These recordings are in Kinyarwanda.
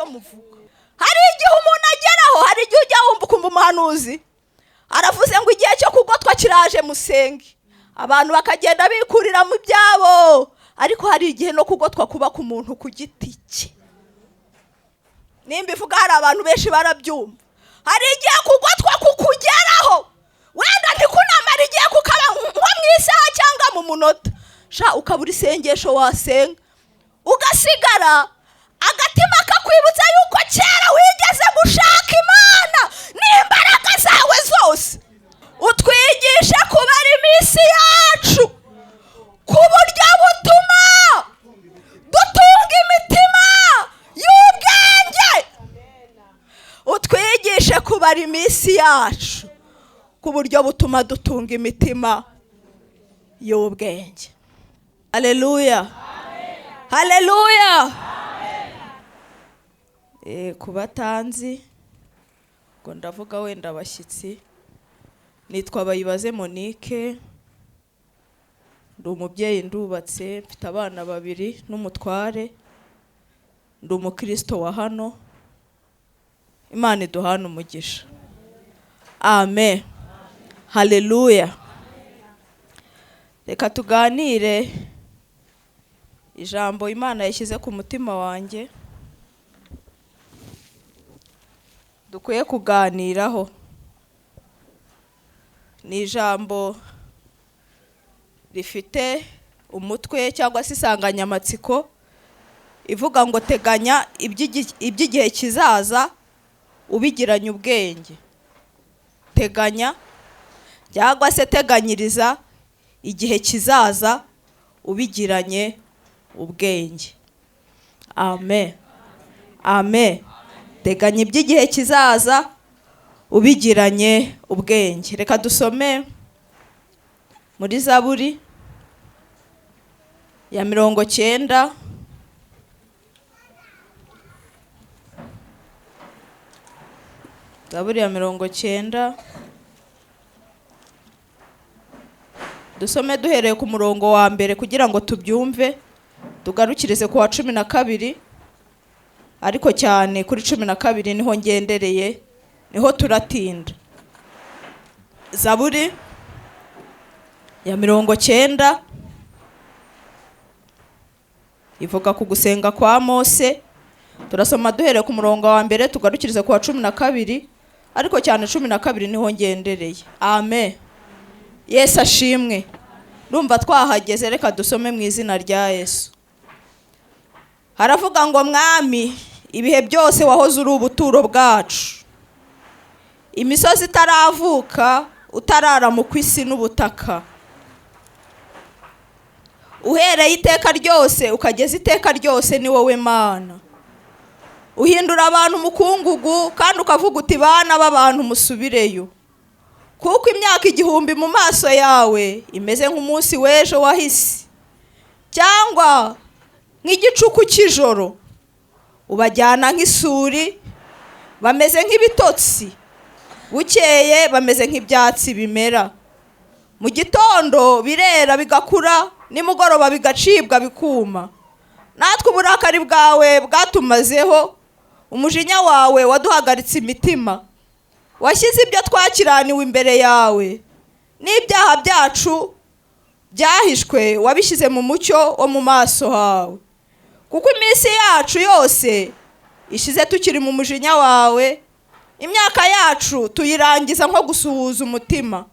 icyo muvuga. Hari igihe umuntu ageraho, hari igihe ujya wumva ukumva umuhanuzi aravuze ngo igihe cyo kugotwa kiraje musenge, abantu bakagenda bikurira mu byabo. Ariko hari igihe no kugotwa kuba ku muntu ku giti cye. Nimba ivuga hari abantu benshi barabyumva. Hari igihe kugotwa kukugeraho, wenda ntikunamara igihe kukaba nko mu isaha cyangwa mu munota, ukabura isengesho wasenga, ugasigara agatima kakwibutsa yuko kera wigeze gushaka Imana n'imbaraga zawe zose. Utwigishe kubara iminsi yacu ku buryo butuma dutunga imitima y'ubwenge. Utwigishe kubara iminsi yacu ku buryo butuma dutunga imitima y'ubwenge. Haleluya, haleluya. Ku batanzi ngo ndavuga wenda abashyitsi, nitwa Bayibaze Monique, ndi umubyeyi, ndubatse, mfite abana 2 n'umutware, ndi umukristo wa hano. Imana iduhana umugisha. Amen, haleluya. Reka tuganire ijambo Imana yashyize ku mutima wanjye dukwiye kuganiraho. Ni ijambo rifite umutwe cyangwa se insanganyamatsiko ivuga ngo teganya iby'igihe kizaza ubigiranye ubwenge. Teganya cyangwa se teganyiriza igihe kizaza ubigiranye ubwenge. Amen, amen. Teganya iby'igihe kizaza ubigiranye ubwenge. Reka dusome muri Zaburi ya 90. Zaburi ya 90. Dusome duhereye ku murongo wa mbere kugira ngo tubyumve, tugarukirize ku wa 12, ariko cyane kuri 12 niho ngendereye, niho turatinda. Zaburi ya 90 ivuga ku gusenga kwa Mose. Turasoma duhereye ku murongo wa mbere tugarukirize ku wa 12, ariko cyane 12 niho ngendereye. Amen, Yesu ashimwe. Ndumva twahageze, reka dusome mu izina rya Yesu. Haravuga ngo Mwami, ibihe byose wahoze uri ubuturo bwacu, imisozi itaravuka, utarara mu kwisi n'ubutaka. Uhereye iteka ryose ukageza iteka ryose ni wowe Mana. Uhindura abantu umukungugu kandi ukavuga uti bana b'abantu musubireyo. Kuko imyaka 1000 mu maso yawe imeze nk'umunsi w'ejo wahise, cyangwa nk'igicuku cy'ijoro. Ubajyana nk'isuri, bameze nk'ibitotsi, bukeye bameze nk'ibyatsi bimera. Mu gitondo birera bigakura, nimugoroba bigacibwa bikuma. Natwe uburakari bwawe bwatumazeho, umujinya wawe waduhagaritse imitima. Washyize ibyo twakiraniwe imbere yawe, n'ibyaha byacu byahishwe wabishyize mu mucyo wo mu maso hawe. Kuko iminsi yacu yose ishize tukiri mu mujinya wawe, imyaka yacu tuyirangiza nko gusuhuza umutima.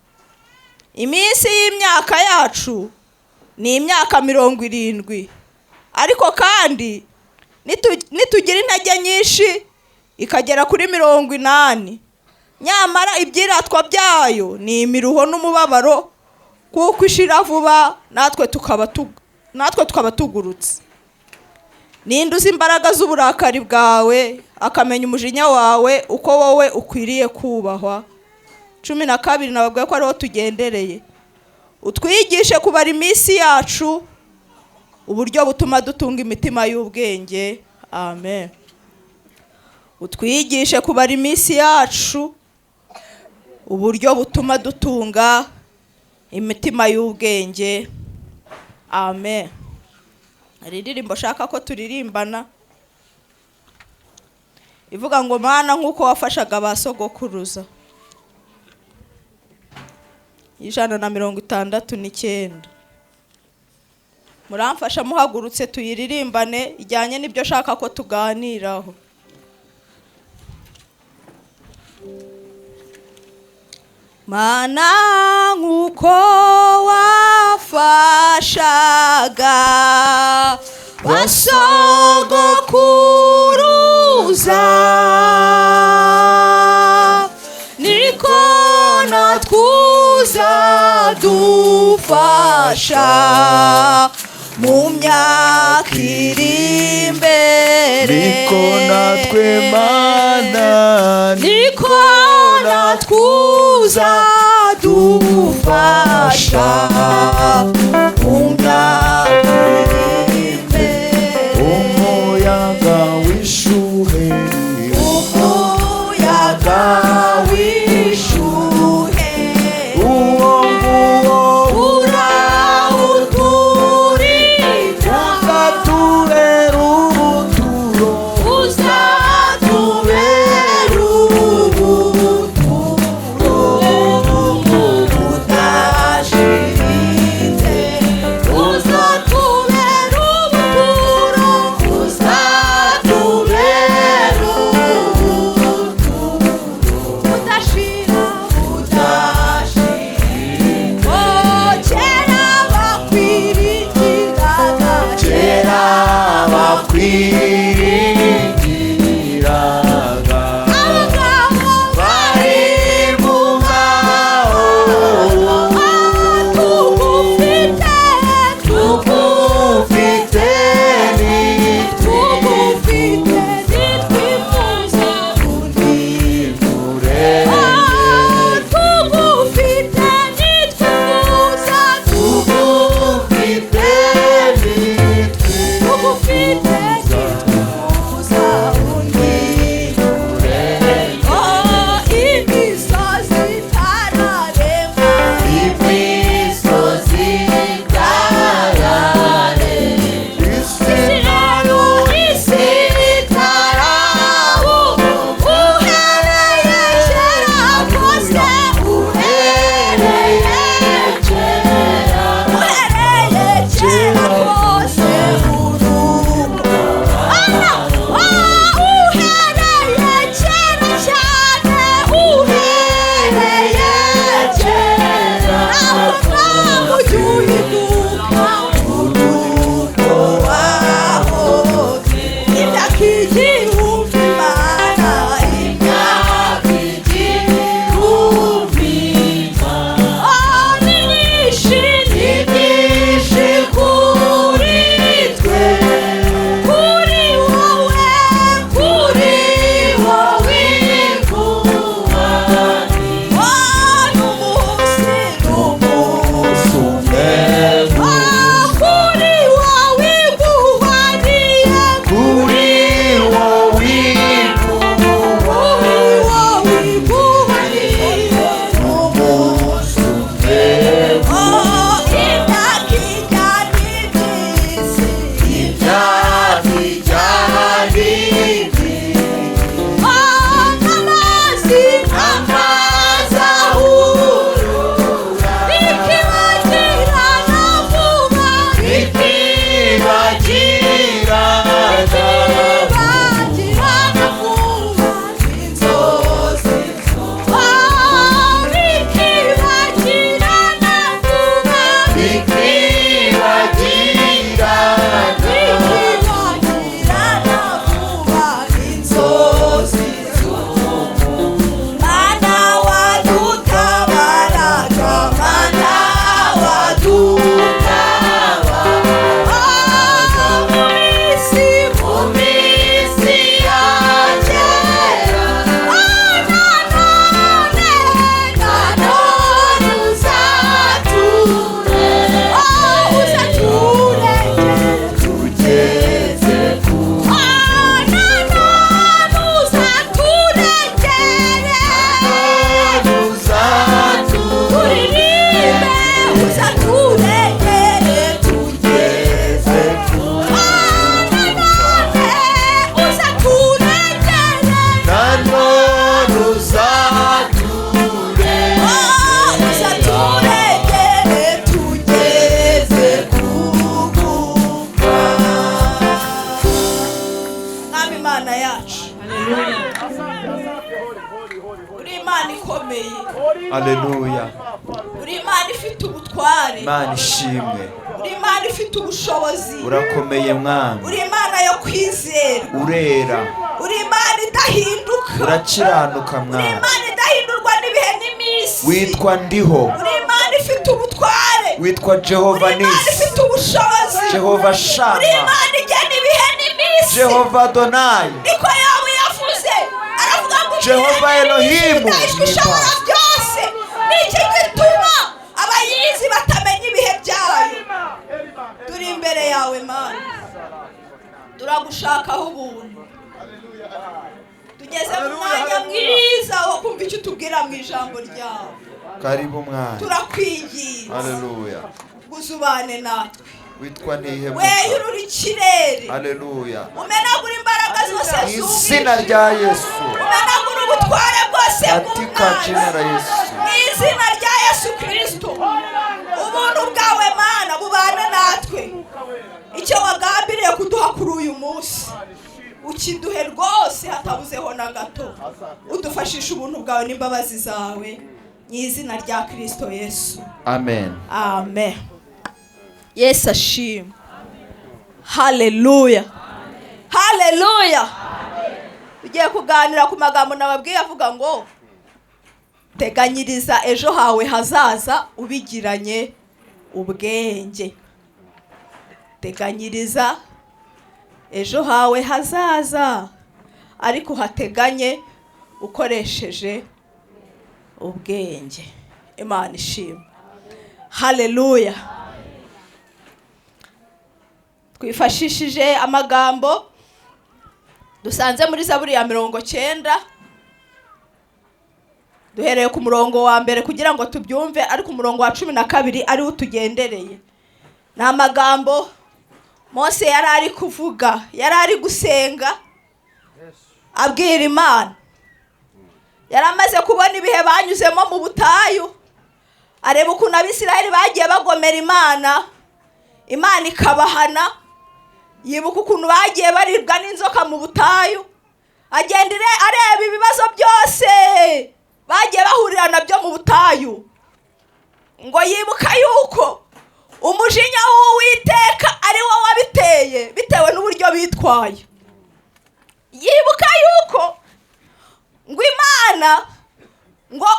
Iminsi y'imyaka yacu ni imyaka 70, ariko kandi nitugira intege nyinshi ikagera kuri 80. Nyamara ibyiratwa byayo ni imiruho n'umubabaro, kuko ishira vuba natwe tukaba tugurutse. Ninde uzi imbaraga z'uburakari bwawe, akamenya umujinya wawe uko wowe ukwiriye kubahwa. 12 nababwiye ko ariho tugendereye. Utwigishe kubara iminsi yacu uburyo butuma dutunga imitima y'ubwenge. Amen. Utwigishe kubara iminsi yacu uburyo butuma dutunga imitima y'ubwenge. Amen. Hari indirimbo shaka ko turirimbana ivuga ngo Mana nk'uko wafashaga abasogokuruza. 169. Muramfasha muhagurutse tuyiririmbane ijyanye n'ibyo shaka ko tuganiraho. Mana nk'uko wafashaga basogokuruza niko natwuza dufasha mu myaka iri imbere. niko natwe Mana, niko natwuza dufasha mu myaka iri imbere. umuyaga w'ishuheri, umuyaga w'ishuhe uwo nguwo urawuturinda, uzatubera ubuturo, uzatubera ubuturo budashiritse, uzatubera ubuturo, uzatubera ubuturo budashira, budashira. Oh, kera bakwiringiraga, kera bakwiringiraga, abagabo bari mu mahoro, tugufite, tugufite nitwe tugufite nitwifuza undi murenge, tugufite nitwifuza, tugufite nitwe tugufite nitwifuza undi murenge. Oh, imisozi itararema, imisozi itararema, isi Isirayeli isi itarabu, uhereye kera kose, uhereye kera kose uruko. Ah, yacu. Uri Imana ikomeye. Haleluya. Uri Imana ifite ubutware. Imana ishimwe. Uri Imana ifite ubushobozi. Urakomeye mwami. Uri Imana yo kwizera. Urera. Uri Imana idahinduka. Urakiranuka mwami. Uri Imana idahindurwa n'ibihe n'iminsi. Witwa ndiho. Uri Imana ifite ubutware. Witwa Jehova Uri Imana Nisi. ifite ubushobozi. Jehova Shama. Uri Imana igena ibihe n'iminsi. Jehova Adonai. Niko yawe yavuze. Aravuga ngo Jehova Elohimu. ushobora byose. Niki gituma abayizi batamenya ibihe byayo? Turi imbere yawe Mana. Turagushakaho ubuntu. Tugeze mu mwanya mwiza wo kumva icyo tubwira mu ijambo ryawe. Karibu mwami. Turakwigiza. Haleluya. Guzubane natwe. Witwa nihe We yurura ikirere. Haleluya. Umenagura imbaraga zose Izina rya Yesu. umenagura ubutware bwose Katika jina la Yesu. mu izina rya Yesu Kristo. Ubuntu bwawe Mana bubane natwe. Icyo wagambiriye kuduha kuri uyu munsi ukiduhe rwose hatabuzeho na gato. Udufashisha ubuntu bwawe n'imbabazi zawe mu izina rya Kristo Yesu. Amen. Amen. Yesu ashimwe. Haleluya. Haleluya. Tugiye kuganira ku magambo nababwiye avuga ngo teganyiriza ejo hawe hazaza ubigiranye ubwenge. Teganyiriza ejo hawe hazaza ariko hateganye ukoresheje ubwenge. Imana ishimwe. Haleluya. Twifashishije amagambo dusanze muri Zaburi ya 90, duhereye ku murongo wa mbere kugira ngo tubyumve, ariko umurongo wa 12 ari utugendereye. Ni amagambo Mose yari ari kuvuga, yari ari gusenga abwira Imana. Yari amaze kubona ibihe banyuzemo mu butayu, areba ukuntu Abisirayeli bagiye bagomera Imana, Imana ikabahana. Yibuka ukuntu bagiye baribwa n'inzoka mu butayu, agenda areba ibibazo byose bagiye bahurira nabyo mu butayu, ngo yibuka yuko umujinya w'Uwiteka ari wo wabiteye bitewe n'uburyo bitwaye. Yibuka yuko ngo Imana ngo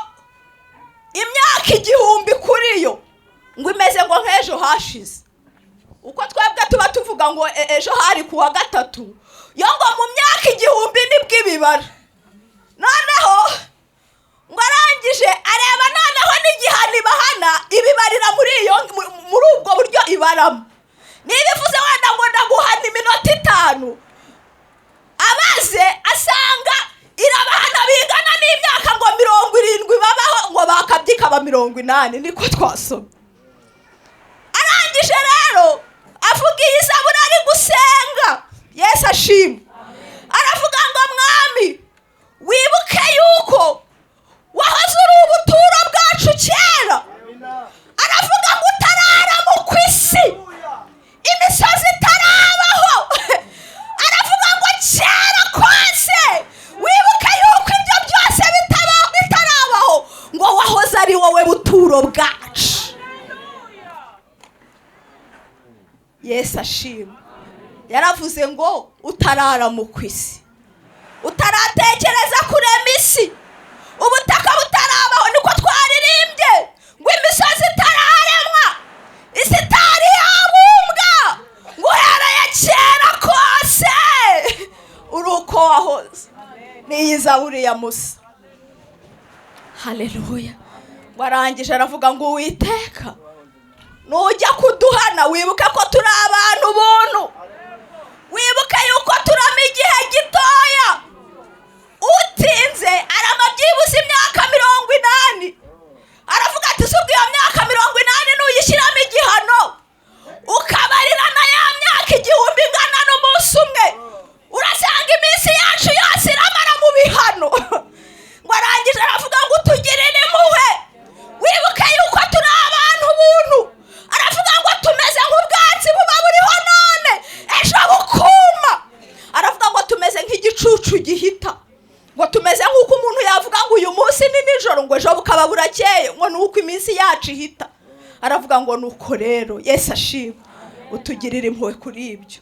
imyaka 1000 kuri yo ngo imeze ngo nk'ejo hashize. Uko twebwe tuba tuvuga ngo ejo hari kuwa gatatu, yo ngo mu myaka 1000 nibwo ibibara. Noneho ngo arangije areba noneho n'igihano ibahana ibibarira muri ubwo buryo ibaramo. Nibivuze wenda ngo ndaguhana iminota 5, abaze asanga irabahana bingana n'imyaka ngo 70 babaho ngo bakabyika ba 80. Niko twasomye. Arangije rero avuga iyi Zaburi ari gusenga. Yesu ashimwe. Aravuga ngo Mwami wibuke yuko wahoze uri ubuturo bwacu kera. Aravuga ngo utarara mu kwisi, imisozi itarabaho. Aravuga ngo kera kose wibuke yuko ibyo byose bitarabaho, ngo wahoze ari wowe buturo bwacu. Yesu ashimwe. Yaravuze ngo utarara mu kwisi, utaratekereza kurema isi, ubutaka butarabaho. Niko twaririmbye ngo imisozi itararemwa, isi itari yabumbwa, ngo uhereye kera kose uri uko wahoze. Ni Zaburi ya Musa. Haleluya. Warangije aravuga ngo Uwiteka nujya kuduhana wibuke ko turi abantu buntu, wibuke yuko turama igihe gitoya. Utinze arama byibuze imyaka 80. Aravuga ati subwo iyo myaka 80 nuyishyiramo igihano ukabarira na ya myaka 1000 ingana n'umunsi umwe, urasanga iminsi yacu yose iramara mu bihano. Ngo arangije aravuga ngo utugirire impuhwe, wibuke yuko turi abantu buntu. Aravuga ngo tumeze nk'ubwatsi buba buriho none, cyacu gihita, ngo tumeze nk'uko umuntu yavuga ngo uyu munsi ni nijoro ngo ejo bukaba burakeye, ngo nuko iminsi yacu ihita. Aravuga ngo nuko rero Yesu ashimwe utugirira impuhwe kuri ibyo.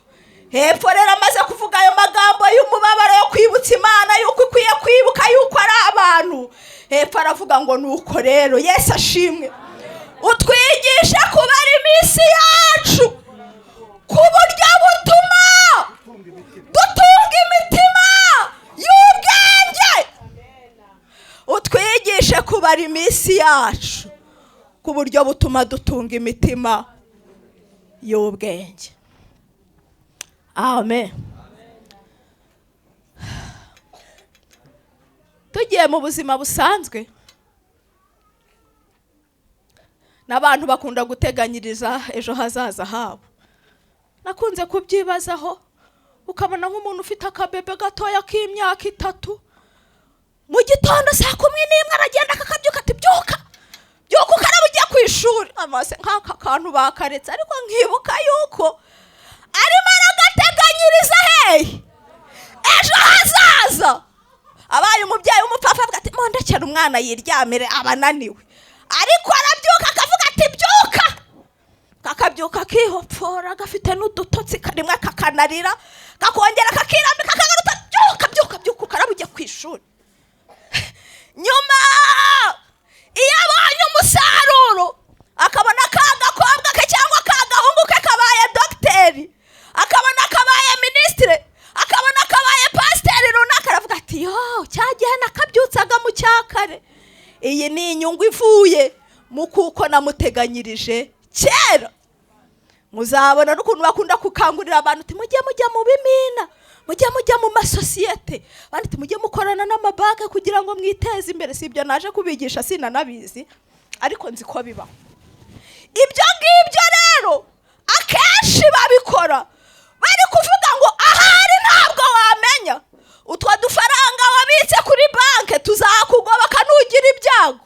Hepfo rero amaze kuvuga ayo magambo y'umubabaro yo kwibutsa Imana yuko ikwiye kwibuka yuko ari abantu, hepfo aravuga ngo nuko rero Yesu ashimwe utwigisha kubara iminsi yacu ku buryo butuma dutunga imitima y'ubwenge. Utwigishe kubara iminsi yacu ku buryo butuma dutunga imitima y'ubwenge. Amen. Tugiye mu buzima busanzwe, n'abantu bakunda guteganyiriza ejo hazaza habo. Nakunze kubyibazaho, ukabona nk'umuntu ufite akabebe gatoya k'imyaka 3, mu gitondo saa 11 aragenda akakabyuka ati byuka byuka ukaraba ujya ku ishuri. Amase nk'aka kantu bakaretse, ariko nkibuka yuko arimo aragateganyiriza hehe ejo hazaza. Abaye umubyeyi w'umupfapfa avuga ati mondekera umwana yiryamire abananiwe, ariko arabyuka akavuga ati byuka, kakabyuka kihopfora gafite n'udutotsi karimwe kakanarira, kakongera kakirambika kagaruta byuka byuka byuka ukaraba ujya ku ishuri. Nyuma iyo abonye umusaruro, akabona ka gakobwa ke cyangwa ka gahungu ke kabaye dogiteri, akabona kabaye minisitire, akabona kabaye pasiteri runaka, aravuga ati yo cyagihe nakabyutsaga mu cyakare. Iyi ni inyungu ivuye mu kuko namuteganyirije kera. Muzabona n'ukuntu bakunda kukangurira abantu ati mujye mu bimina, mujye mu masosiyete, abandi ati mujye mukorana n'amabanki kugira ngo mwiteze imbere. Si ibyo naje kubigisha, sinanabizi, ariko nzi ko bibaho. Ibyo ngibyo rero akenshi babikora bari kuvuga ngo ahari ntabwo wamenya utwo dufaranga wabitse kuri banki tuzakugoboka nugira ibyago.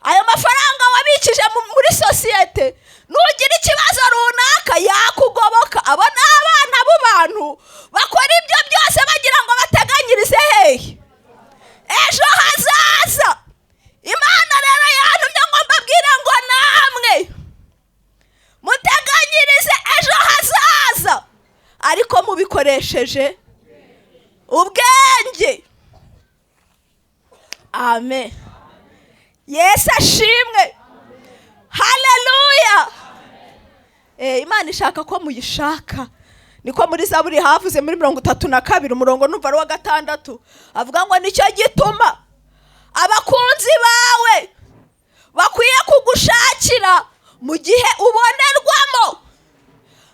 Ayo mafaranga wabikije muri sosiyete nugira ikibazo runaka yakugoboka. Abo ni abana b'abantu bakora ibyo byose bagira ngo bateganyirize hehe ejo hazaza. Imana rero yantumye ngo mbabwire ngo namwe muteganyirize ejo hazaza, ariko mubikoresheje ubwenge. Amen. Yesu ashimwe. Haleluya. Imana ishaka ko muyishaka. Niko muri Zaburi havuze muri 32 umurongo numva ari wa 6, avuga ngo nicyo gituma abakunzi bawe bakwiye kugushakira mu gihe ubonerwamo.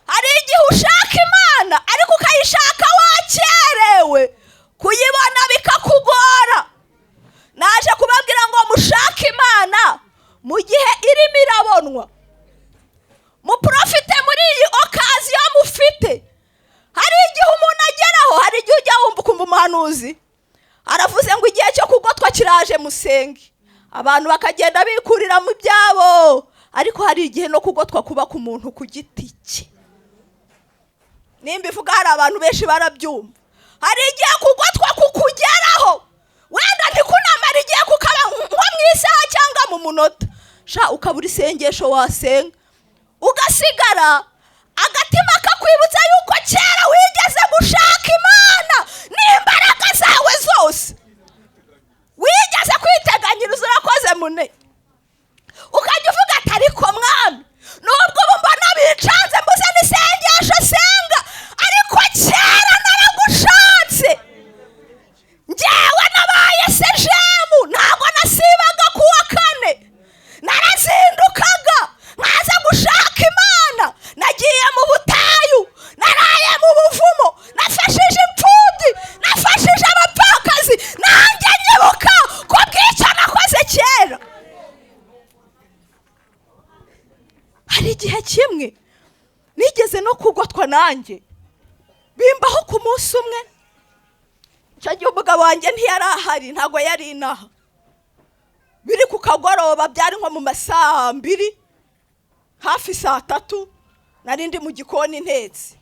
Hari igihe ushaka Imana ariko ukayishaka wakerewe, kuyibona bikakugora. Naje kubabwira ngo mushake Imana mu gihe irimo irabonwa, muprofite muri iyi okaziyo mufite. Hari igihe umuntu ageraho, hari igihe ujya wumva kumva umuhanuzi aravuze ngo igihe cyo kugotwa kiraje musenge, abantu bakagenda bikurira mu byabo. Ariko hari igihe no kugotwa kuba ku muntu ku giti cye. Nimba ivuga hari abantu benshi barabyumva. Hari igihe kugotwa kukugeraho, wenda ntikunamara igihe kukaba nko mu isaha cyangwa mu munota, sha ukabura isengesho wasenga, ugasigara agatima kakwibutsa yuko kera wigeze gushaka Imana n'imbaraga zawe zose, wigeze kwiteganyiriza urakoze mune, ukajya uvuga ati ariko mwami nubwo ubu mbona bicanze mbuze n'isengesho senga, ariko kera naragushatse. Njyewe nabaye sejemu, ntabwo nasibaga kuwa 4, narazindukaga nkaza gushaka Imana. Nagiye mu butayu, naraye mu buvumo, nafashije imfubyi, nafashije abapfakazi. Nanjye nyibuka ko bw'icyo nakoze kera. Hari igihe kimwe nigeze no kugotwa nanjye, bimbaho ku munsi umwe. Icyo gihe umugabo wanjye ntiyari ahari, ntabwo yari inaha. Biri ku kagoroba, byari nko mu masaa 2, hafi saa 3, nari ndi mu gikoni ntetse.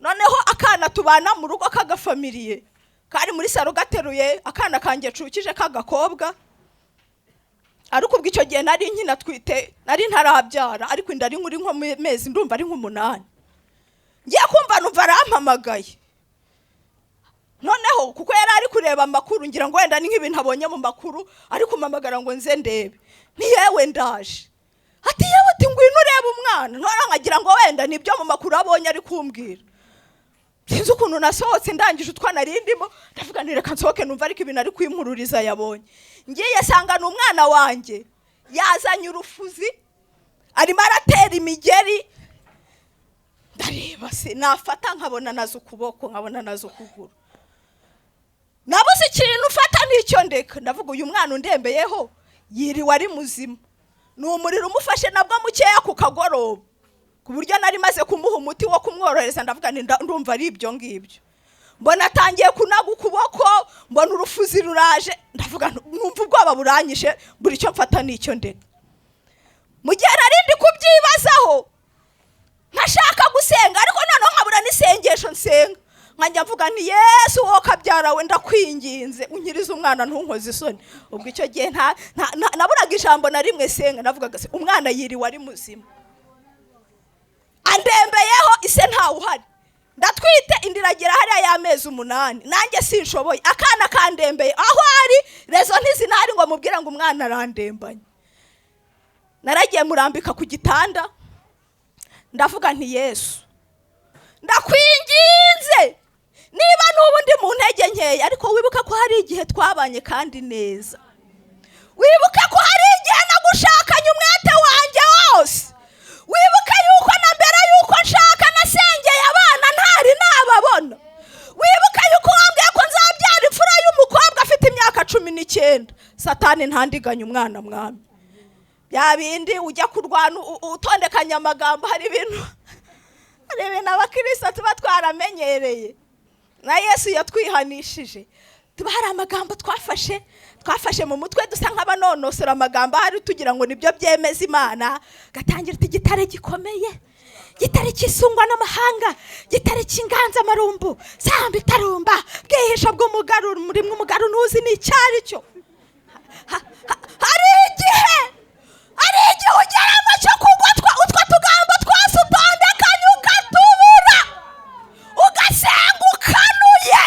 Noneho akana tubana mu rugo k'agafamiliye kari muri saro gateruye akana kanjye cukije k'agakobwa, ariko ubwo icyo gihe nari nkina twite, nari ntarabyara, ariko inda ari nkuri nko mu mezi ndumva ari nk'8. Ngiye kumva numva arampamagaye, noneho kuko yari ari kureba amakuru, ngira ngo wenda ni nk'ibintu abonye mu makuru, ari kumamagara ngo nze ndebe. Ni yewe ndaje. Ati yewe ati ngwino urebe umwana. Ntora nkagira ngo wenda nibyo mu makuru abonye ari kumbwira. Sinzi ukuntu nasohotse ndangije utwana rindimo, ndavuga nti reka nsohoke numva ariko ibintu ari kwimpururiza yabonye. Ngiye sanga ni umwana wanjye yazanye urufuzi, arimo aratera imigeri. Ndareba se nafata nkabona nazo ukuboko, nkabona nazo ukuguru. Nabuze ikintu ufata n'icyo ndeka. Ndavuga uyu mwana undembeyeho yiriwe ari muzima, ni umuriro umufashe nabwo mukeya ku kagoroba, ku buryo nari maze kumuha umuti wo kumworohereza. Ndavuga ndumva ari ibyo ngibyo. Mbona atangiye kunaga ukuboko, mbona urufuzi ruraje. Ndavuga numva ubwoba buranyishe, buri cyo mfata n'icyo ndeka. Mu gihe nari ndi kubyibazaho nkashaka gusenga, ariko noneho nkabura n'isengesho nsenga. Nkajya mvuga nti Yesu wowe kabyarawe ndakwinginze unkirize umwana ntunkoze isoni. Ubwo icyo gihe naburaga ijambo na rimwe senga. Navugaga se umwana yiriwe ari muzima, andembeyeho ise ntawe uhari, ndatwite indiragira hariya y'amezi 8, nanjye sinshoboye. Akana kandembeye aho ari, rezo ntizinahari ngo mubwira ngo umwana arandembanye. Naragiye murambika ku gitanda, ndavuga nti Yesu ndakwinginze, niba n'ubu ndi mu ntege nkeya, ariko wibuka ko hari igihe twabanye kandi neza. Wibuka ko hari igihe nagushakanye umwete wanjye wose. Wibuka yuko na mbere yuko nshaka nasengeye abana ntari nababona. Wibuka yuko wambwiye ko nzabyara imfura y'umukobwa afite imyaka 19. Satani ntandiganya umwana mwami. Ya bindi ujya kurwana utondekanya amagambo, hari ibintu abakristo tuba twaramenyereye. Na Yesu yatwihanishije. Tuba hari amagambo twafashe mu mutwe dusa nk'abanonosora amagambo hari tugira ngo nibyo byemeza Imana. Gatangira ati gitare gikomeye, gitare kisungwa n'amahanga, gitare cy'inganza marumbu, samba itarumba, bwihisha bw'umugaru muri umugaru ntuzi n'icyari cyo. Hari igihe ugeramo cyo kugotwa utwo tugambo twose utondekanye ugatubura, ugasenga ukanuye.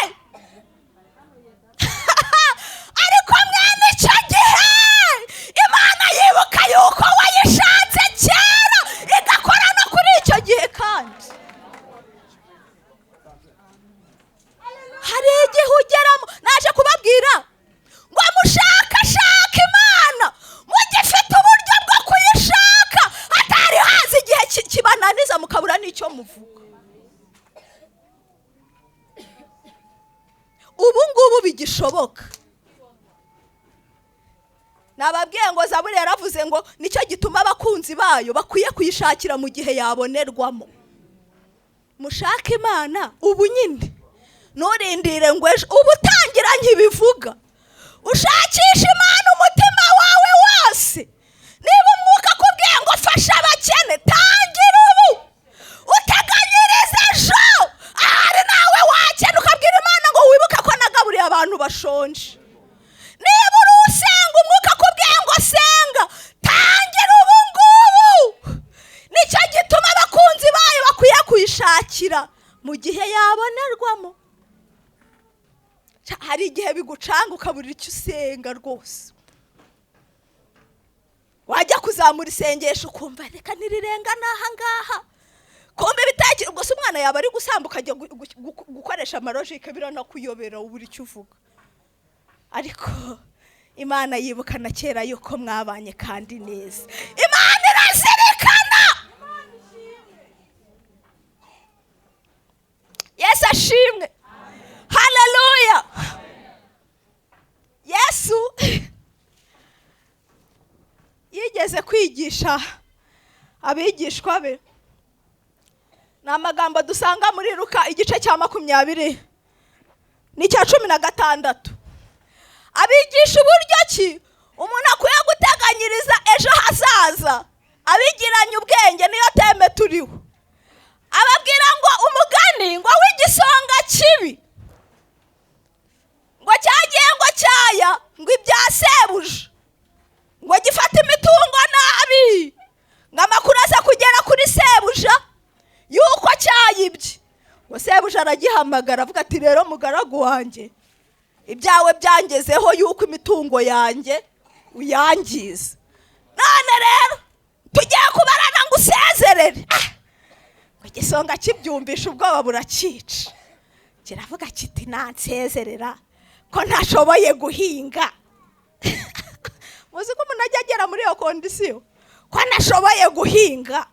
Ariko mwene icyo gihe Imana yibuka yuko wayishatse kera, igakora no kuri icyo gihe kandi. Hari igihe ugeramo, naje kubabwira ngo mushakashaka Imana mugifite uburyo bwo kuyishaka, hatari hazi igihe kibananiza mukabura n'icyo muvuga. Ubu ngubu bigishoboka. Nababwiye ngo Zaburi yaravuze ngo nicyo gituma abakunzi bayo bakwiye kuyishakira mu gihe yabonerwamo. Mushaka Imana ubu nyine, nurindire ngo ejo. Ubu tangira nkibivuga, ushakisha Imana umutima wawe wose. Niba umwuka kubwiye ngo fasha abakene, tangira ubu, uteganyirize ejo. Ahari nawe wakena ukabwira Imana ngo wibuka ko nagaburiye abantu bashonje. Niba uri usenga umwuka kubwiye ngo senga, tangira ubu ngubu. Nicyo gituma abakunzi bayo bakwiye kuyishakira mu gihe yabonerwamo. Hari igihe bigucanga ukabura icyo usenga rwose. Wajya kuzamura isengesho ukumva reka nirirenga n'aha ngaha, kumbe bitakira. Ubwo se umwana yaba ari gusambuka ajya gukoresha amarojike biranakuyobera ubura icyo uvuga. Ariko Imana yibuka na kera yuko mwabanye kandi neza. Imana irazirikana. Yesu ashimwe. Haleluya. Yesu yigeze kwigisha abigishwa be. Ni amagambo dusanga muri Luka igice cya 20 n'icya 16. Abigisha uburyo ki umuntu akwiye guteganyiriza ejo hazaza, abigiranye ubwenge niyo teme turiho. Ababwira ngo umugani ngo w'igisoro shebuja aragihamagara avuga ati rero mugaragu wanjye ibyawe byangezeho yuko imitungo yanjye uyangiza, none rero tugiye kubarana ngo usezerere. Igisonga kibyumvisha ubwoba buracica, kiravuga kiti nansezerera ko ntashoboye guhinga. Muzi ko umuntu ajya agera muri iyo kondisiyo, ko ntashoboye guhinga,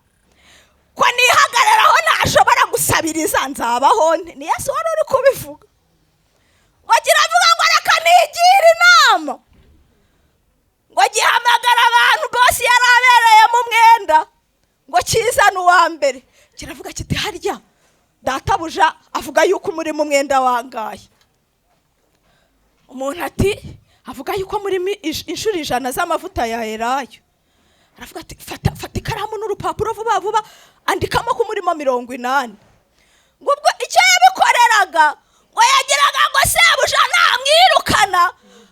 ko nihagararaho ntashobora gusabiriza nzabaho nte. Ni Yesu wari uri kubivuga ngo kiravuga ngo reka nigira inama, ngo gihamagara abantu bose yari abereyemo umwenda ngo kizane uwa mbere. Kiravuga kiti harya databuja avuga yuko muri mu mwenda wangaye? Umuntu ati avuga yuko muri inshuro 100 z'amavuta ya elayo. Aravuga ati fata ikaramu n'urupapuro vuba vuba andikamo ko murimo 80. Ngubwo icyo yabikoreraga ngo yagiraga ngo sebuja namwirukana,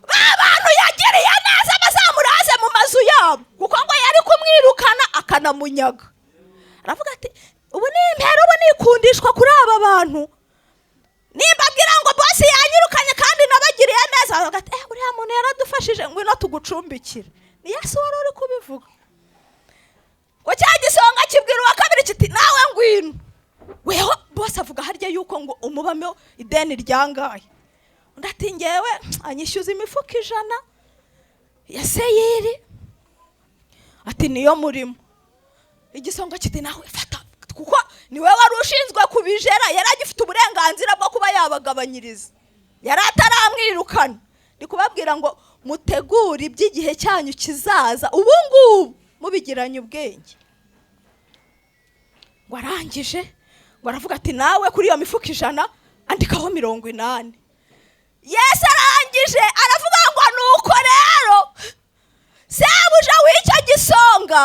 ba bantu yagiriye neza bazamuraze mu mazu yabo, kuko ngo yari kumwirukana akanamunyaga. Aravuga ati ubu ni impero, ubu nikundishwa kuri aba bantu, nimbabwira ngo bosi yanyirukanye kandi nabagiriye neza. Aravuga ati uriya muntu yaradufashije ngwino tugucumbikire. Ni Yesu wari uri kubivuga ngo cya gisonga kibwira uwa kabiri kiti nawe ngwino. Weho bosi avuga harya yuko ngo umubamo ideni ryangaye. Undi ati ngewe anyishyuza imifuka 100 ya seyiri, ati niyo murimo. Igisonga kiti nawe fata, kuko niwe wari ushinzwe kubijera, yaragifite uburenganzira bwo kuba yabagabanyiriza, yari ataramwirukana. Ndi kubabwira ngo mutegure iby'igihe cyanyu kizaza ubu ngubu mubigiranye ubwenge. Ngo arangije ngo aravuga ati nawe kuri iyo mifuka 100 andikaho 80. Yesu arangije aravuga ngo nuko rero sebuja w'icyo gisonga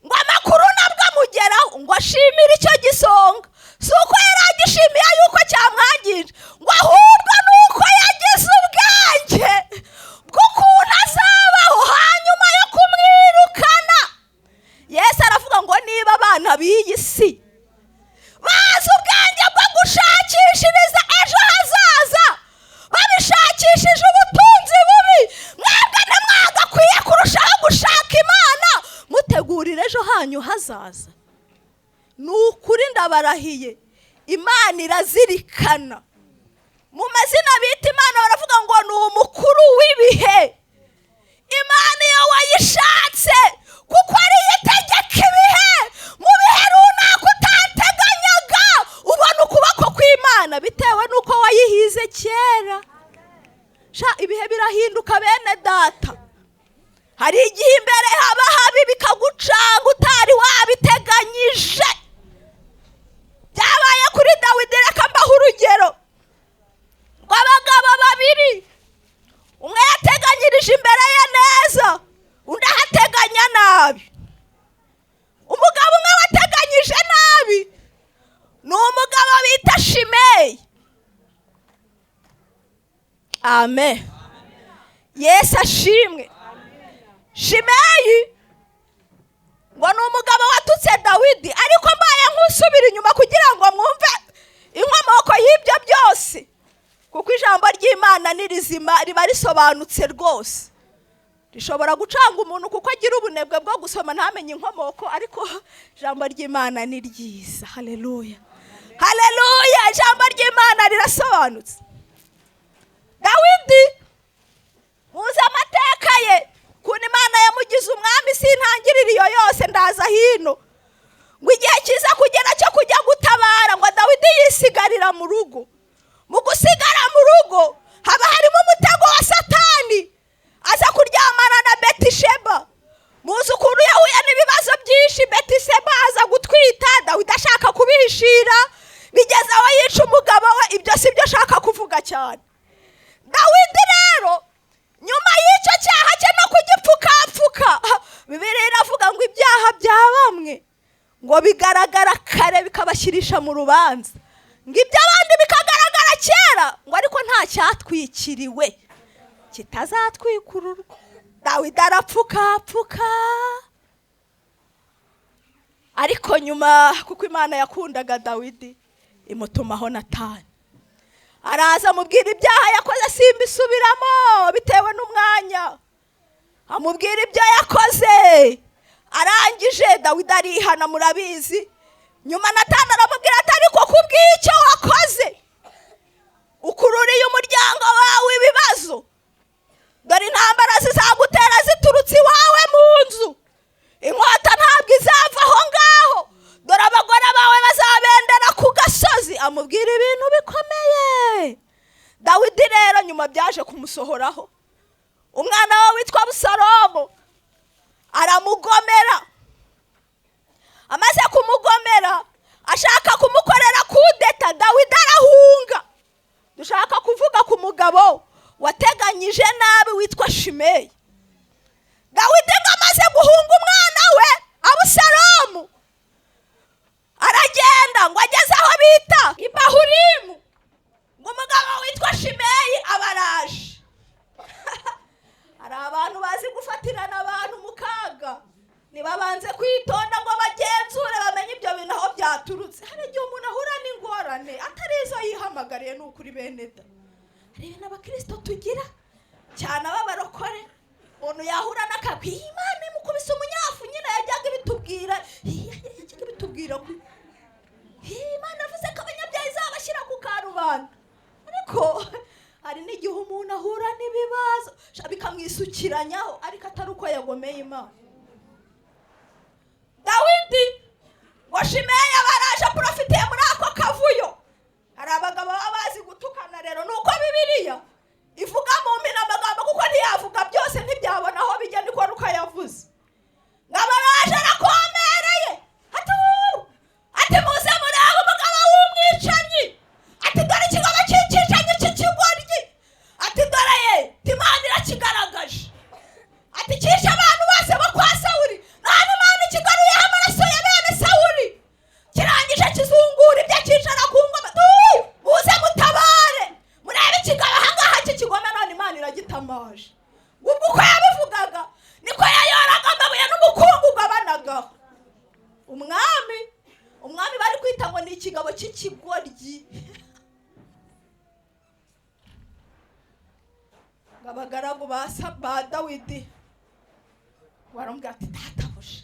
ngo amakuru nabwo amugeraho, ngo ashimire icyo gisonga, si uko yari agishimiye yuko cyamwangije, ngo ahubwo nuko yagize ubwenge bw'ukuntu azabaho hanyuma yo kumwirukana. Yesu aravuga ngo niba abana b'iyi si bazi ubwenge bwo gushakishiriza ejo hazaza babishakishije ubutunzi bubi, mwebwe ntimwagakwiye kurushaho gushaka Imana mutegurira ejo hanyu hazaza. Ni ukuri ndabarahiye, Imana irazirikana. Mu mazina bita Imana baravuga ngo ni umukuru w'ibihe. Imana iyo wayishatse kuko ari itegeka ibihe mu bihe runaka utateganyaga, ubona ukuboko kw'Imana bitewe n'uko wayihize kera. Ibihe birahinduka bene data. Hari igihe imbere haba habi bikagucanga utari wabiteganyije. Byabaye kuri Dawidi, reka mbaho urugero rw'abagabo babiri, umwe yateganyirije imbere ye neza, undi ahateganya nabi. Umugabo umwe wateganyije nabi ni umugabo bita Shimeyi. Amen. Yesu ashimwe. Shimeyi ngo ni umugabo watutse Dawidi, ariko mbaye nk'usubira inyuma kugira ngo mwumve inkomoko y'ibyo byose, kuko ijambo ry'Imana ni rizima, riba risobanutse rwose. Rishobora gucanga umuntu kuko agira ubunebwe bwo gusoma ntamenye inkomoko, ariko ijambo ry'Imana ni ryiza. Haleluya, haleluya. Ijambo ry'Imana rirasobanutse. Dawidi muzi amateka ye, kuntu Imana yamugize umwami, sintangirira iyo yose ndaza hino. Ngo igihe kiza kugera cyo kujya gutabara, ngo Dawidi yisigarira mu rugo. Mu gusigara mu rugo haba harimo umutego wa Satani, aza kuryamana na Betisheba. Muzi ukuntu yahuye n'ibibazo byinshi. Betisheba aza gutwita, Dawidi ashaka kubihishira, bigeze aho yica umugabo we. Ibyo si byo ashaka kuvuga cyane. Dawidi rero nyuma y'icyo cyaha cye no kugipfukapfuka, Bibiliya iravuga ngo ibyaha bya bamwe ngo bigaragara kare bikabashyirisha mu rubanza, ngo iby'abandi bikagaragara kera, ngo ariko nta cyatwikiriwe kitazatwikururwa. Dawidi arapfukapfuka, ariko nyuma kuko Imana yakundaga Dawidi, imutumaho Natani. Araza amubwira ibyaha yakoze simbisubiramo bitewe n'umwanya. Amubwira ibyo yakoze. Arangije Dawidi arihana murabizi. Nyuma Natani aramubwira ati ariko kubw'icyo wakoze ukururiye umuryango wawe ibibazo. Dore intambara zizagutera ziturutse iwawe mu nzu. Inkota ntabwo izava aho ngaho. Dore abagore bawe bazabendera ku gasozi. Amubwira ibintu bikomeye. Dawidi rero nyuma byaje kumusohoraho. Umwana we witwa Abusalomu aramugomera. Amaze kumugomera ashaka kumukorera kudeta. Dawidi arahunga. Dushaka kuvuga ku mugabo wateganyije nabi witwa Shimeyi. Dawidi amaze guhunga umwana we Abusalomu aragenda ngo ageze aho bita i Bahurimu. Ngo umugabo witwa Shimeyi abaraje. Hari abantu bazi gufatirana abantu mu kaga. Nibabanze kwitonda ngo bagenzure bamenye ibyo bintu aho byaturutse. Hari igihe umuntu ahura n'ingorane atari izo yihamagariye n'ukuri beneda. Hari ibintu abakristo tugira cyane ababarokore. Umuntu yahura n'akagwi Imana imukubise umunyafu nyine yajyaga ibitubwira. Yajyaga ibitubwira ko Imana avuze ko abanyabyaha izabashyira ku karubanda. Ariko hari n'igihe umuntu ahura n'ibibazo bikamwisukiranyaho ariko atari uko yagomeye Imana. Dawidi ngo Shimeyi abaraje aprofitiye muri ako kavuyo. Hari abagabo baba bazi gutukana rero nuko Bibiliya ivuga mu mpina amagambo kuko ntiyavuga byose ntibyabona aho bijya niko rukayavuze. Ngabaraje arakomereye. Ati muze muraba umugabo w'umwicanyi. Ati dore ikigabo cy'icyicanyi cy'ikigoryi. Ati dore ye Imana irakigaragaje. Ati cyishe abantu bose bo kwa Sawuli. None Imana ikigaruyeho amaraso ya bene Sawuli. Kirangije kizungura ibyo cyicara ku ngoma. Muze mutabare. Murebe ikigabo ahangaha cy'ikigome none Imana iragitamaje. Ubwo uko yabivugaga niko yayoraga amabuye n'umukungugu abanagaho. Umwami bari kwita ngo ni ikigabo cy'ikigoryi. Abagaragu ba Dawidi warambwira ati databuja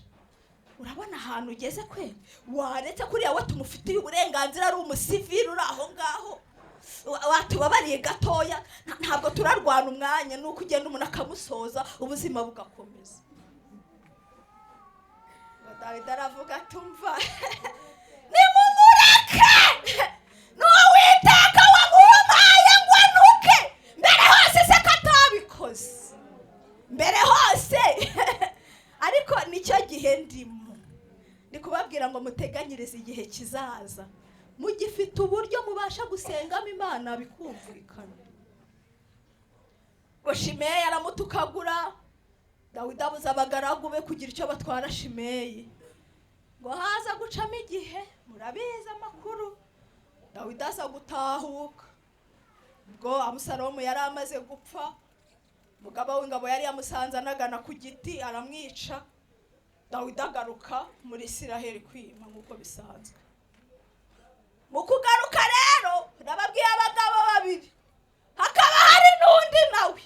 urabona ahantu ugeze kwe waretse kuriya we tumufitiye uburenganzira ari umusivili uri aho ngaho watubabariye gatoya ntabwo turarwana umwanya nuko ugenda umuntu akamusoza ubuzima bugakomeza. Dawidi aravuga tumva nimumureke n'uwiteka wamuhaye ngo anuke mbere hose se katabikoze mbere hose. Ariko nicyo gihe ndimo ndi kubabwira ngo muteganyirize igihe kizaza mugifite uburyo mubasha gusengamo Imana bikumvikana. Ngo Shimeyi aramutukagura. Dawidi abuza abagaragu be kugira icyo batwara Shimeyi. Ngo haza gucamo igihe murabizi amakuru. Dawidi aza gutahuka. Ubwo Abusalomu yari amaze gupfa. Umugaba w'ingabo yari yamusanze anagana ku giti aramwica. Dawidi agaruka muri Isiraheli kwima nk'uko bisanzwe. Mu kugaruka rero nababwiye abagabo babiri. Hakaba hari n'undi nawe.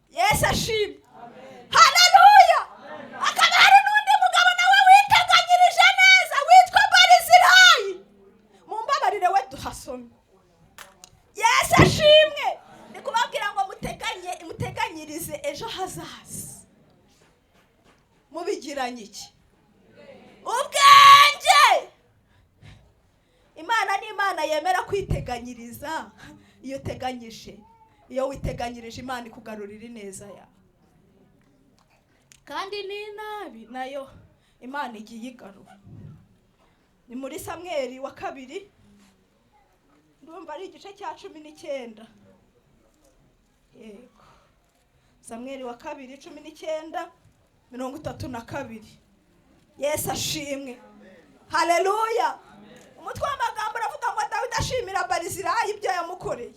Yesu ashimwe. Haleluya. Hakaba hari n'undi mugabo nawe witeganyirije neza witwa Barizirayi. Mumbabarire we duhasome. Yesu ashimwe. Ndi kubabwira ngo muteganyirize ejo hazaza. Mubigiranye iki? Ubwenge. Imana ni Imana yemera kwiteganyiriza. Iyo uteganyije, iyo witeganyirije Imana ikugarurira ineza yawe. Kandi ni nabi nayo Imana igiye igarura. Ni muri Samweli wa 2 ndumva ari igice cya 19. Yego. Samweli wa 2 19:32. Yesu ashimwe. Haleluya. Umutwe w'amagambo uravuga ngo Dawidi ashimira Barizirayi ibyo yamukoreye.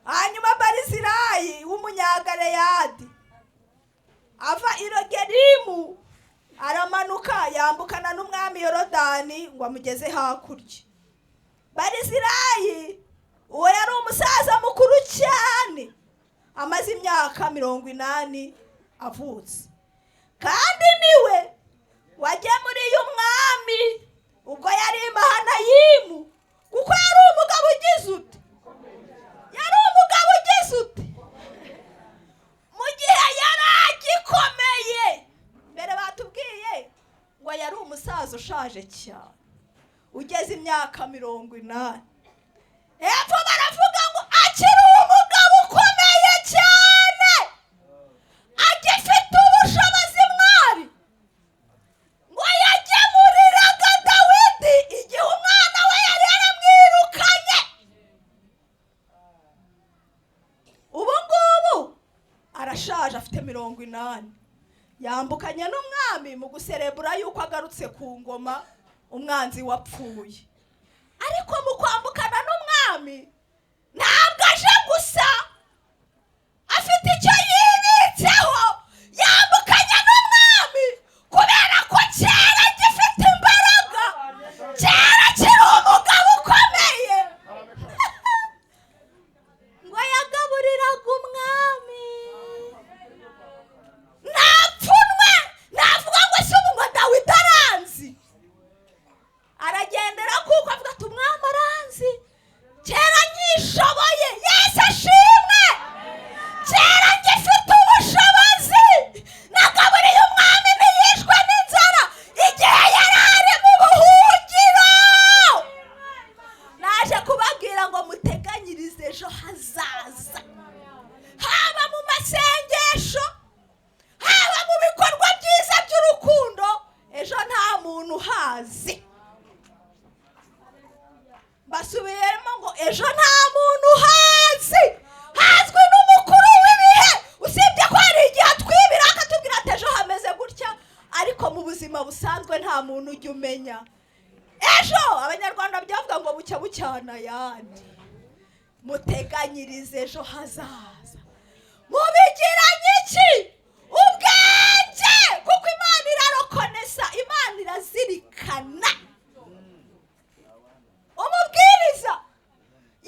Hanyuma Barizirayi w'umunyagaleyadi ava i Rogelimu aramanuka yambukana n'umwami Yorodani ngo amugeze hakurya. Barizirayi uwo yari umusaza mukuru cyane, amaze imyaka 80 avutse, kandi niwe wagemuriye umwami ubwo yari i Mahanayimu, kuko yari umugabo ugize ute, yari umugabo ugize ute, mu gihe yari agikomeye. Mbere batubwiye ngo yari umusaza ushaje cyane ugeze imyaka 80. Hepfo baravuga ngo akiri umugabo ukomeye cyane, agifite ubushobozi mwari, ngo yagemuriraga Dawidi igihe umwana we yari yaramwirukanye. Ubu ngubu arashaje afite 80, yambukanye n'umwami mu guserebura yuko agarutse ku ngoma umwanzi wapfuye. Ariko mu kwambukana n'umwami ntabwo aje gusa, afite icyo yibitseho. Yambukanye n'umwami kubera ko kera gifite imbaraga, kera kiri umugabo ukomeye ngo yagaburiraga umwami nta pfunwe. Navuga ngo se ubu ngo Dawidi aranzi, aragendera kuko avuga ati umwami aranzi, kera nyishoboye. Yesu ashimwe, kera ngifite ubushobozi, nagaburiye umwami ntiyishwe n'inzara igihe yari ari mu buhungiro. Naje kubabwira ngo muteganyirize ejo hazaza, haba mu masengesho, haba mu bikorwa byiza by'urukundo. Ejo nta muntu uhazi. Basubiyemo ngo ejo nta muntu uhazi, hazwi n'umukuru w'ibihe. Usibye ko hari igihe atwibira akatubwira ati ejo hameze gutya, ariko mu buzima busanzwe nta muntu ujya umenya ejo. Abanyarwanda byavuga ngo bucya bucyana ayandi. Muteganyirize ejo hazaza, mubigiranye iki? Ubwenge, kuko Imana irarokonesa, Imana irazirikana. Umubwiriza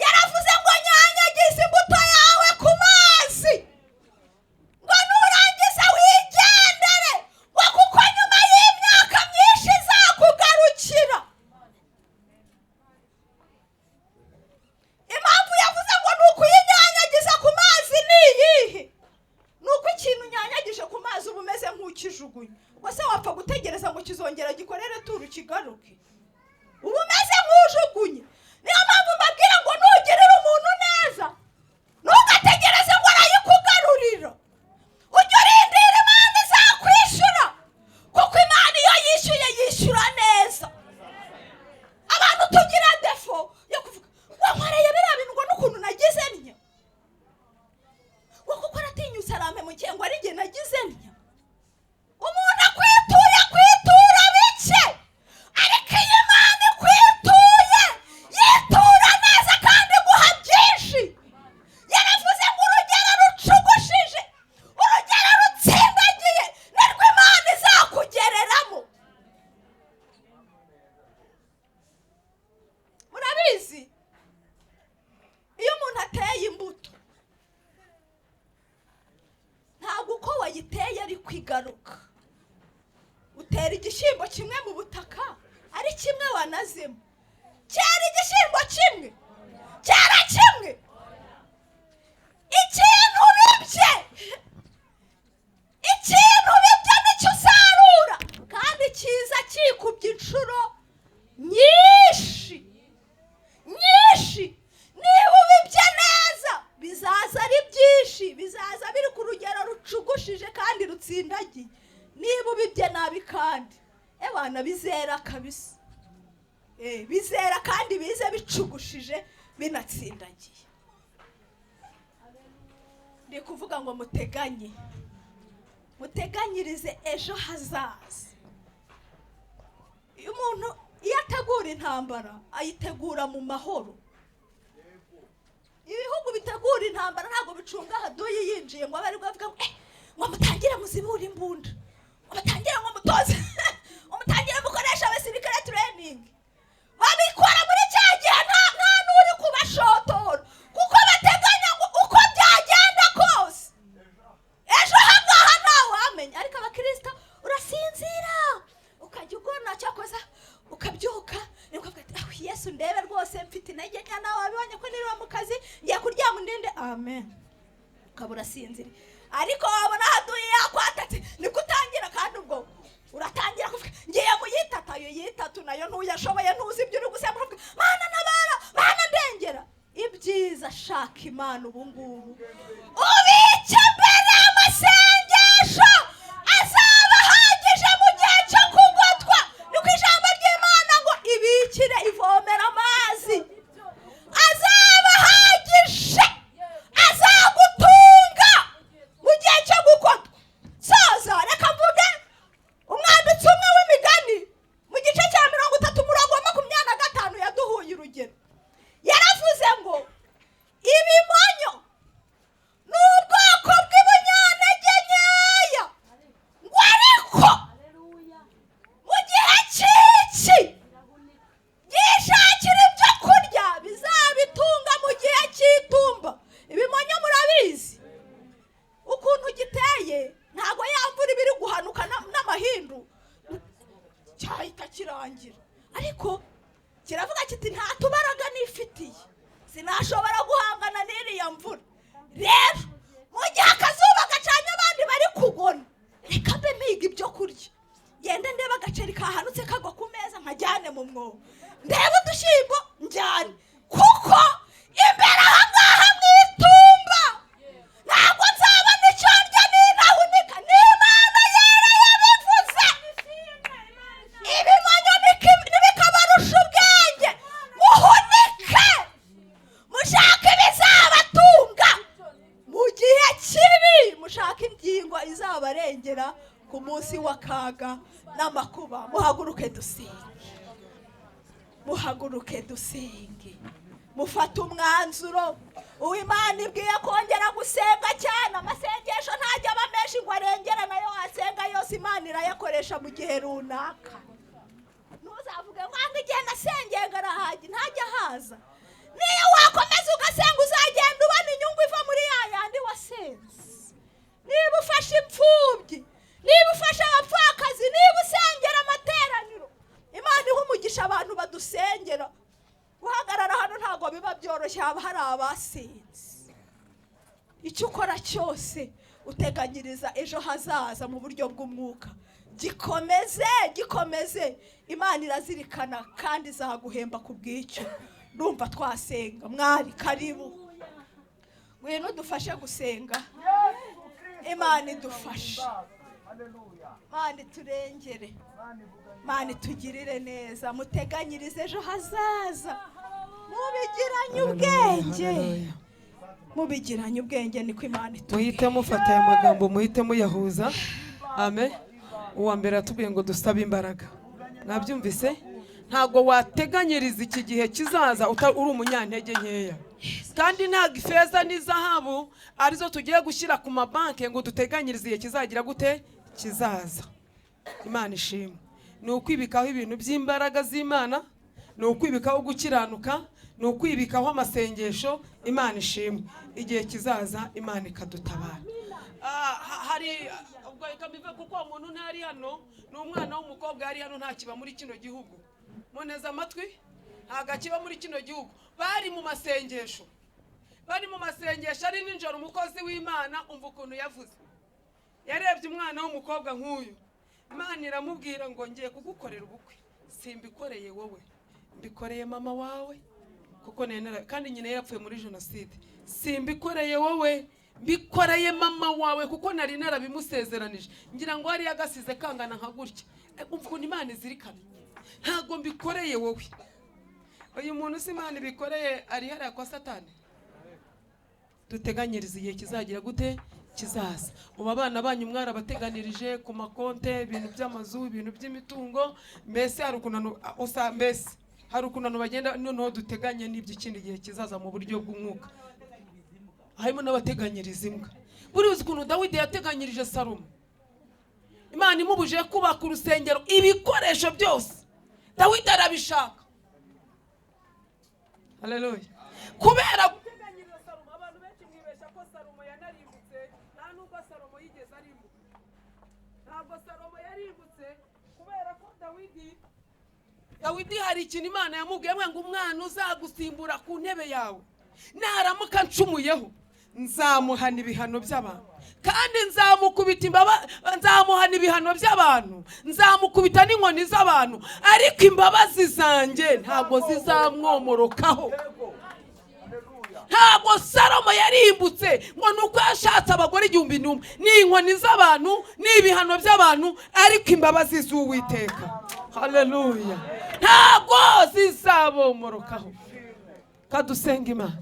yaravuze ngo nyanyagize imbuto yawe ku mazi, ngo nurangiza wigendere, ngo kuko nyuma y'imyaka myinshi izakugarukira. Impamvu yavuze ngo ni ukuyinyanyagiza ku mazi ni iyihe? Ni uko ikintu unyanyagije ku mazi uba umeze nk'ukijugunya. Ubwo se wapfa gutegereza ngo kizongera gikorere turu kigaruke? Uba umeze nk'ujugunye. Niyo mpamvu mbabwira ngo nugirire umuntu neza ntugategereze ngo arayikugarurira, ujye urindira Imana izakwishyura, kuko Imana iyo yishyuye yishyura neza. Abantu tugira defo yo kuvuga ngo nkoreye biriya bintu ngo n'ukuntu nagize ntya, ngo kuko aratinyutse arampemukiye ngo ari jye nagize ntya. Umuntu akwituye kwitura bike, ariko iyo Imana ikwituye yitura neza kandi guha byinshi. Yaravuze ngo urugero rucugushije, urugero rutsindagiye nirwo Imana izakugereramo. Murabizi iyo umuntu ateye imbuto, ntabwo uko wayiteye ari kwigaruka. Utera igishyimbo kimwe mu butaka ari kimwe wanazemo, cyera igishyimbo kimwe, cyera kimwe. Ikintu bibye, ikintu bibye nicyo usarura, kandi kiza kikubye inshuro nyinshi nyinshi. Niba ubibye neza bizaza ari byinshi, bizaza biri ku rugero rucugushije kandi rutsindagiye. Niba ubibye nabi kandi ebana bizera kabisa, bizera kandi bize bicugushije binatsindagiye. Ndi kuvuga ngo muteganye, muteganyirize ejo hazaza. Umuntu iyo ategura intambara ayitegura mu mahoro. Ibihugu bitegura intambara ntabwo bicunga haduye yinjiye ngo abari bavuga ngo mutangire muzibura imbunda, abatangira ngo mutoze umutangira mukoresha abasirikare training babikora muri cya gihe nta n'uri kubashotora kuko bateganya ngo uko byagenda kose ejo hangaha ntawe wamenya ariko abakristo urasinzira ukajya ugona cyakoza ukabyuka nikuvuga ati Yesu ndebe rwose mfite intege nke nawe wabibonye ko niriwe mu kazi ngiye kuryama ndinde amen ukabura sinzira ariko wabona haduye yakwatatse niko utangira kandi ubwo uratangira kuvuga ngiye muyitata yo yitatu nayo ntuyashoboye ntuzi ibyo uri gusema uvuga mana nabara mana ndengera ibyiza shaka Imana ubu ngubu ubice mbere amasengesho azaba hagije mu gihe cyo kugotwa niko ijambo ry'Imana ngo ibikire ivomera amazi azaba hagije azagutunga mu gihe cyo gukotwa soza reka mvuge umwanditsi umwe w'imigani mu gice cya 30:25 yaduhuye urugero yaravuze ngo ibimonyo ni ubwoko bw'ibunyanege nkeya ngo ariko mu gihe cy'iki byishakira ibyo kurya bizabitunga mu gihe cy'itumba ibimonyo murabizi ukuntu giteye ntago yamvura ibiri guhanuka n'amahindu cyahita kirangira ariko kiravuga kiti nta tubaraga nifitiye sinashobora guhangana n'iriya mvura rero mu gihe akazuba gacanye abandi bari kugona reka mbe mpiga ibyo kurya genda ndeba agaceri kahanutse kagwa ku meza nkajyane mu mwobo ndeba udushyimbo njyane kuko imbere ahangaha mwitumba ntabwo nzabona icyo ndya ninahunika n'Imana yera yabivuze ibimonyo ntibikabarusha ubwenge muhunike mushaka ibizabatunga mu gihe kibi mushaka ingingo izabarengera ku munsi w'akaga n'amakuba muhaguruke dusenge mufate umwanzuro uw'Imana ibwiye kongera gusenga cyane amasengesho ntajya aba menshi ngo arengere nayo wasenga yose Imana irayakoresha mu gihe runaka ntuzavuge ngo igihe nasengeye ngarahagi ntajya haza niyo wakomeza ugasenga uzagenda ubona inyungu iva muri yandi wasenze niba ufashe imfubyi niba ufashe abapfakazi niba usengera amateraniro Imana iha umugisha abantu badusengera guhagarara hano ntabwo biba byoroshye haba hari abasenze icyo ukora cyose uteganyiriza ejo hazaza mu buryo bw'umwuka gikomeze Imana irazirikana kandi izaguhemba ku bw'icyo ndumva twasenga mwari karibu ngwino dufashe gusenga Imana idufashe Imana turengere Imana tugirire neza muteganyirize ejo hazaza mubigiranye ubwenge niko Imana itubwira muhite mufata aya magambo muhite muyahuza amen uwa mbere atubwiye ngo dusabe imbaraga nabyumvise ntago wateganyiriza iki gihe kizaza uri umunyantege nkeya kandi ntago ifeza n'izahabu arizo tugiye gushyira ku mabanki ngo duteganyirize igihe kizagira gute kizaza Imana ishimwe ni ukwibikaho ibintu by'imbaraga z'Imana ni ukwibikaho gukiranuka ni ukwibikaho amasengesho Imana ishimwe igihe kizaza Imana ikadutabara hari ubwo ikamive kuko umuntu ntari hano ni umwana w'umukobwa ari hano nta kiba muri kino gihugu muneza amatwi ntaga kiba muri kino gihugu bari mu masengesho ari ninjoro umukozi w'Imana umva ukuntu yavuze yarebye umwana w'umukobwa nk'uyu Imana iramubwira ngo ngiye kugukorera ubukwe simbikoreye wowe mbikoreye mama wawe kuko kandi nyine yapfuye muri jenoside simbikoreye wowe mbikoreye mama wawe kuko nari narabimusezeranije ngira ngo hari yagasize kangana nka gutya ukuntu Imana izirikana ntago mbikoreye wowe uyu muntu si Imana ibikoreye ari hariya kwa Satani duteganyiriza igihe kizagira gute kizaza ubu abana banyu mwarabateganirije ku makonte ibintu by'amazu ibintu by'imitungo mbese hari ukuntu bagenda noneho duteganye n'iby'ikindi gihe kizaza mu buryo bw'umwuka harimo n'abateganyiriza imbwa buri uzi ukuntu Dawidi yateganyirije Salomo Imana imubuje kubaka urusengero, ibikoresho byose Dawidi arabishaka. Haleluya. Kubera guteganyiriza Salomo, abantu benshi mwibesha ko Salomo yanarimbutse, nta nubwo Salomo yigeze arimbuka. Ntabwo Salomo yarimbutse kubera ko Dawidi hari ikintu Imana yamubwiye ngo umwana uzagusimbura ku ntebe yawe naramuka ncumuyeho nzamuhana ibihano by'abantu, kandi nzamuhana ibihano by'abantu, nzamukubita n'inkoni z'abantu, ariko imbabazi zanjye ntabwo zizamwomorokaho. Ntabwo Salomo yarimbutse ngo nuko yashatse abagore 1,000 n'inkoni z'abantu n'ibihano by'abantu, ariko imbabazi z'Uwiteka, haleluya, ntabwo zizabomorokaho. Kadusenga Imana,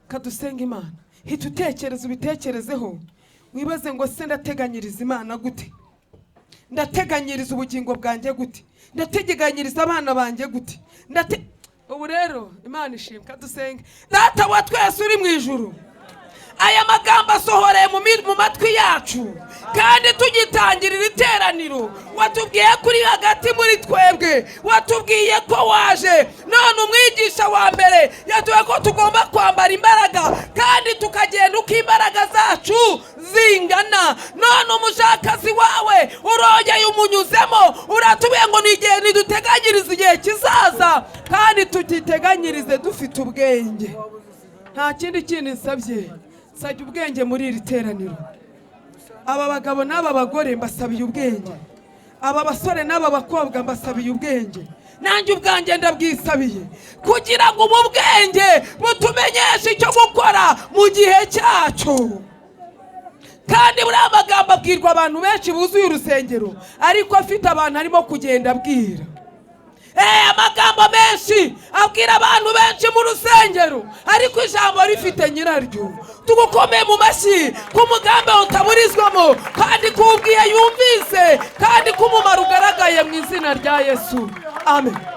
kadusenga Imana. Hita utekereza, ubitekerezeho, wibaze ngo se ndateganyiriza Imana gute? Ndateganyiriza ubugingo bwanjye gute? Ndateganyiriza abana banjye gute? Ubu rero Imana ishimwe. Kadusenge. Data wa twese uri mu ijuru, aya magambo asohoreye mu matwi yacu, kandi tugitangirira iteraniro watubwiye kuri hagati muri twebwe, watubwiye ko waje. None umwigisha wa mbere yatuye ko tugomba kwambara imbaraga, kandi tukagenda uko imbaraga zacu zingana. None umushakazi wawe urongeye umunyuzemo, uratubiye ngo niduteganyirize igihe kizaza, kandi tugiteganyirize dufite ubwenge. Nta kindi kintu nsabye, sajya ubwenge muri iri teraniro. Aba bagabo n'aba bagore mbasabiye ubwenge, aba basore n'aba bakobwa mbasabiye ubwenge, nanjye ubwanjye ndabwisabiye, kugira ngo ubu bwenge butumenyeshe icyo gukora mu gihe cyacu. Kandi buri amagambo abwirwa abantu benshi buzuye urusengero, ariko afite abantu arimo kugenda abwira. Amagambo menshi abwira abantu benshi mu rusengero, ariko ijambo rifite nyiraryo. Tugukomeye mu mashyi ku mugambi utaburizwamo, kandi kubwiye yumvise, kandi kumumara ugaragaye mu izina rya Yesu. Amen.